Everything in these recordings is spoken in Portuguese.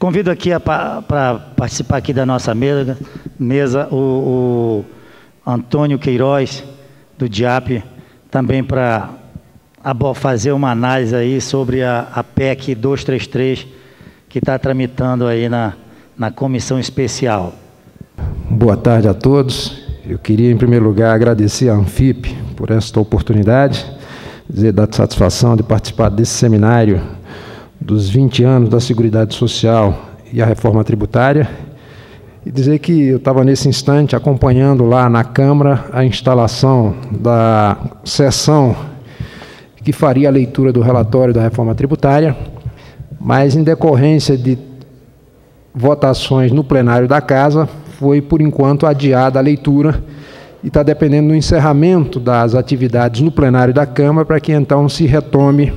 Convido aqui para participar aqui da nossa mesa o Antônio Queiroz, do DIAP, também para fazer uma análise aí sobre a PEC 233, que está tramitando aí na comissão especial. Boa tarde a todos. Eu queria, em primeiro lugar, agradecer à Anfip por esta oportunidade, dizer da satisfação de participar desse seminário dos 20 anos da Seguridade Social e a reforma tributária, e dizer que eu estava nesse instante acompanhando lá na Câmara a instalação da sessão que faria a leitura do relatório da reforma tributária, mas em decorrência de votações no plenário da Casa, foi, por enquanto, adiada a leitura e está dependendo do encerramento das atividades no plenário da Câmara para que, então, se retome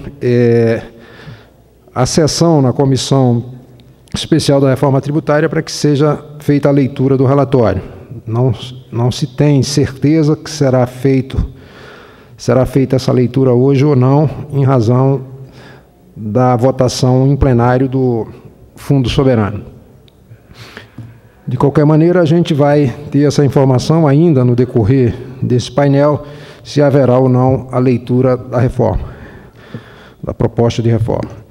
a sessão na Comissão Especial da Reforma Tributária para que seja feita a leitura do relatório. Não se tem certeza que será feita essa leitura hoje ou não, em razão da votação em plenário do Fundo Soberano. De qualquer maneira, a gente vai ter essa informação ainda no decorrer desse painel, se haverá ou não a leitura da reforma, da proposta de reforma.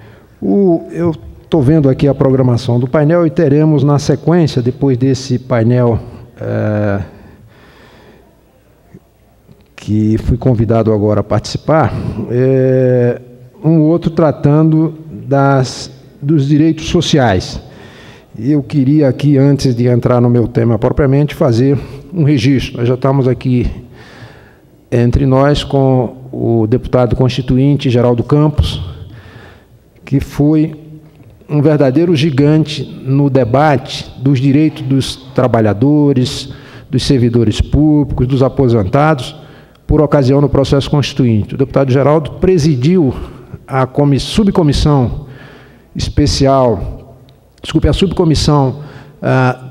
Eu estou vendo aqui a programação do painel e teremos, na sequência, depois desse painel que fui convidado agora a participar, um outro tratando dos direitos sociais. Eu queria aqui, antes de entrar no meu tema propriamente, fazer um registro. Nós já estamos aqui entre nós com o deputado constituinte Geraldo Campos, que foi um verdadeiro gigante no debate dos direitos dos trabalhadores, dos servidores públicos, dos aposentados, por ocasião do processo constituinte. O deputado Geraldo presidiu a subcomissão especial, a subcomissão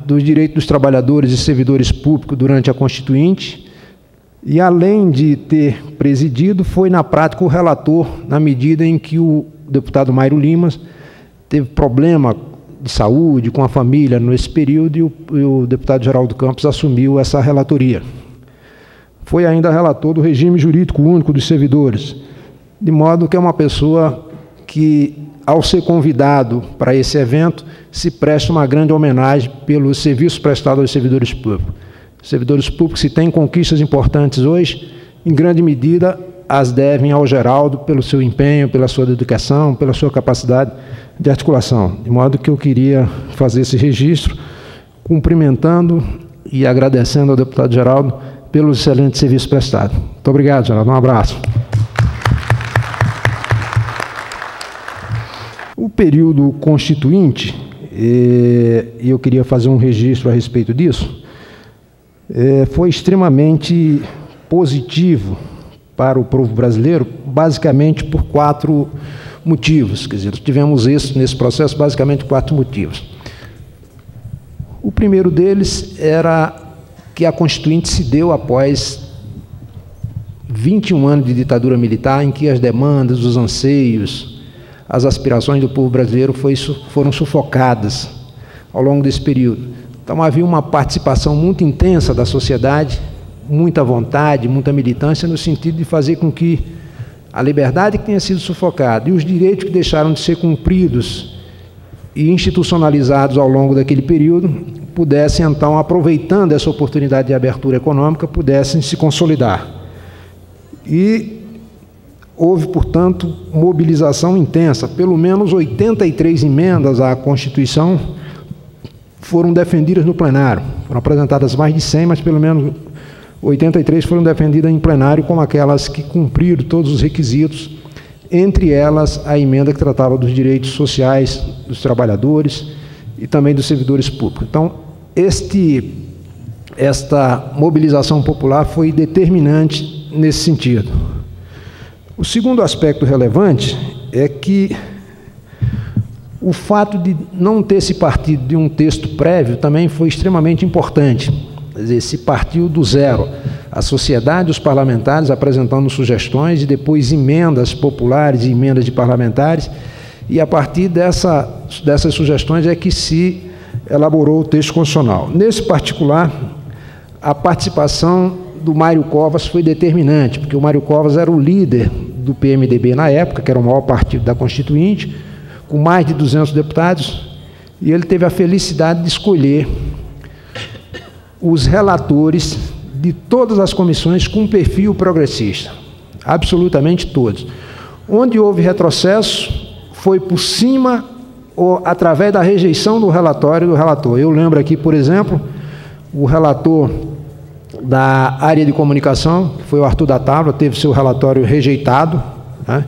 dos direitos dos trabalhadores e servidores públicos durante a Constituinte, e, além de ter presidido, foi, na prática, o relator, na medida em que o deputado Mairo Limas teve problema de saúde com a família nesse período e o deputado Geraldo Campos assumiu essa relatoria. Foi ainda relator do regime jurídico único dos servidores, de modo que é uma pessoa que, ao ser convidado para esse evento, se presta uma grande homenagem pelos serviços prestados aos servidores públicos. Os servidores públicos, se têm conquistas importantes hoje, em grande medida as devem ao Geraldo pelo seu empenho, pela sua dedicação, pela sua capacidade de articulação. De modo que eu queria fazer esse registro, cumprimentando e agradecendo ao deputado Geraldo pelo excelente serviço prestado. Muito obrigado, Geraldo. Um abraço. O período constituinte, e eu queria fazer um registro a respeito disso, foi extremamente positivo para o povo brasileiro, basicamente por 4 motivos. Quer dizer, tivemos nesse processo basicamente 4 motivos. O primeiro deles era que a Constituinte se deu após 21 anos de ditadura militar, em que as demandas, os anseios, as aspirações do povo brasileiro foram sufocadas ao longo desse período. Então havia uma participação muito intensa da sociedade, muita vontade, muita militância, no sentido de fazer com que a liberdade que tinha sido sufocada e os direitos que deixaram de ser cumpridos e institucionalizados ao longo daquele período pudessem, então, aproveitando essa oportunidade de abertura econômica, pudessem se consolidar. E houve, portanto, mobilização intensa. Pelo menos 83 emendas à Constituição foram defendidas no plenário. Foram apresentadas mais de 100, mas pelo menos 83 foram defendidas em plenário como aquelas que cumpriram todos os requisitos, entre elas a emenda que tratava dos direitos sociais dos trabalhadores e também dos servidores públicos. Então, esta mobilização popular foi determinante nesse sentido. O segundo aspecto relevante é que o fato de não ter se partido de um texto prévio também foi extremamente importante. Quer dizer, se partiu do zero. A sociedade, os parlamentares apresentando sugestões e depois emendas populares e emendas de parlamentares, e a partir dessa dessas sugestões é que se elaborou o texto constitucional. Nesse particular, a participação do Mário Covas foi determinante, porque o Mário Covas era o líder do PMDB na época, que era o maior partido da Constituinte, com mais de 200 deputados, e ele teve a felicidade de escolher os relatores de todas as comissões com perfil progressista, absolutamente todos. Onde houve retrocesso, foi por cima ou através da rejeição do relatório do relator. Eu lembro aqui, por exemplo, o relator da área de comunicação, que foi o Arthur da Távora, teve seu relatório rejeitado, né?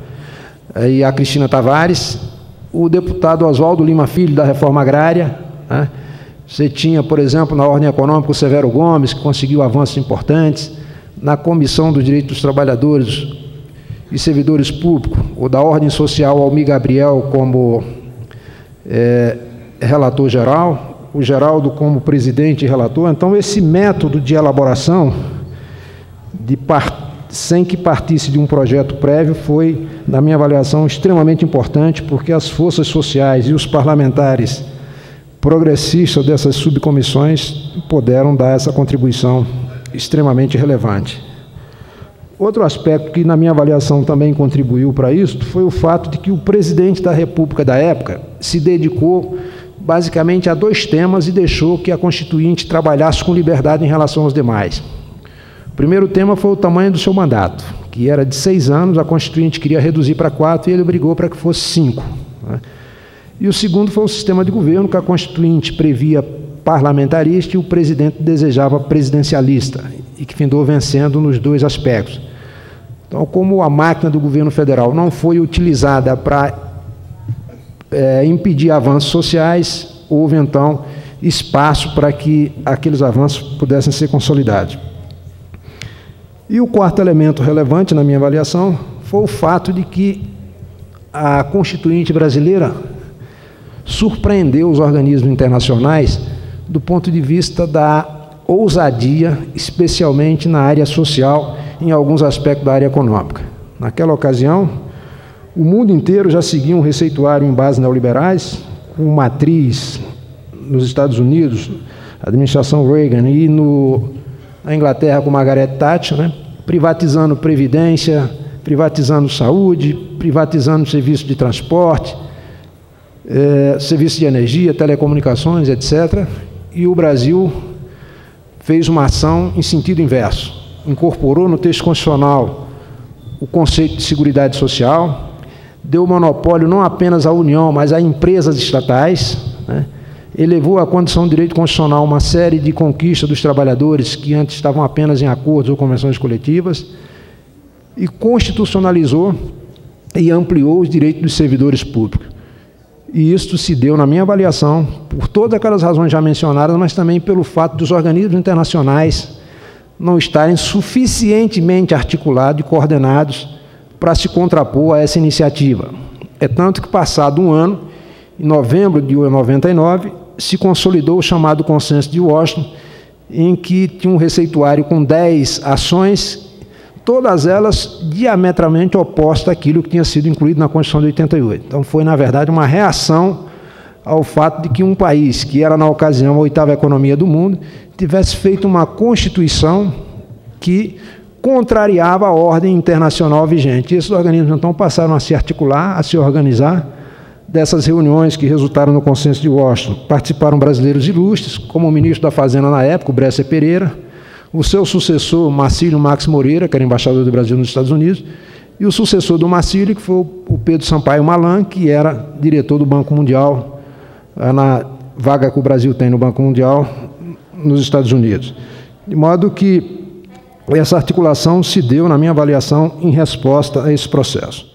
E a Cristina Tavares, o deputado Oswaldo Lima Filho, da Reforma Agrária, né? Você tinha, por exemplo, na ordem econômica, o Severo Gomes, que conseguiu avanços importantes, na Comissão dos Direitos dos Trabalhadores e Servidores Públicos, ou da ordem social, Almir Gabriel como relator geral, o Geraldo como presidente e relator. Então, esse método de elaboração, sem que partisse de um projeto prévio, foi, na minha avaliação, extremamente importante, porque as forças sociais e os parlamentares progressistas dessas subcomissões puderam dar essa contribuição extremamente relevante. Outro aspecto que, na minha avaliação, também contribuiu para isso foi o fato de que o presidente da República da época se dedicou basicamente a 2 temas e deixou que a Constituinte trabalhasse com liberdade em relação aos demais. O primeiro tema foi o tamanho do seu mandato, que era de 6 anos, a Constituinte queria reduzir para 4 e ele brigou para que fosse 5. Né? E o segundo foi o sistema de governo, que a Constituinte previa parlamentarista e o presidente desejava presidencialista, e que findou vencendo nos 2 aspectos. Então, como a máquina do governo federal não foi utilizada para impedir avanços sociais, houve, então, espaço para que aqueles avanços pudessem ser consolidados. E o quarto elemento relevante, na minha avaliação, foi o fato de que a Constituinte brasileira surpreendeu os organismos internacionais do ponto de vista da ousadia, especialmente na área social, em alguns aspectos da área econômica. Naquela ocasião, o mundo inteiro já seguia um receituário em bases neoliberais, com matriz nos Estados Unidos, a administração Reagan, e na Inglaterra com Margaret Thatcher, né? Privatizando previdência, privatizando saúde, privatizando serviço de transporte, serviço de energia, telecomunicações, etc. E o Brasil fez uma ação em sentido inverso. Incorporou no texto constitucional o conceito de seguridade social, deu monopólio não apenas à União, mas a empresas estatais, né? Elevou à condição de direito constitucional uma série de conquistas dos trabalhadores que antes estavam apenas em acordos ou convenções coletivas e constitucionalizou e ampliou os direitos dos servidores públicos. E isso se deu, na minha avaliação, por todas aquelas razões já mencionadas, mas também pelo fato dos organismos internacionais não estarem suficientemente articulados e coordenados para se contrapor a essa iniciativa. É tanto que, passado um ano, em novembro de 1999, se consolidou o chamado Consenso de Washington, em que tinha um receituário com 10 ações, todas elas diametralmente opostas àquilo que tinha sido incluído na Constituição de 88. Então, foi, na verdade, uma reação ao fato de que um país, que era, na ocasião, a 8ª economia do mundo, tivesse feito uma Constituição que contrariava a ordem internacional vigente. E esses organismos, então, passaram a se articular, a se organizar. Dessas reuniões que resultaram no Consenso de Washington, participaram brasileiros ilustres, como o ministro da Fazenda na época, o Bresser Pereira, o seu sucessor, Marcílio Max Moreira, que era embaixador do Brasil nos Estados Unidos, e o sucessor do Marcílio, que foi o Pedro Sampaio Malan, que era diretor do Banco Mundial, na vaga que o Brasil tem no Banco Mundial, nos Estados Unidos. De modo que essa articulação se deu, na minha avaliação, em resposta a esse processo.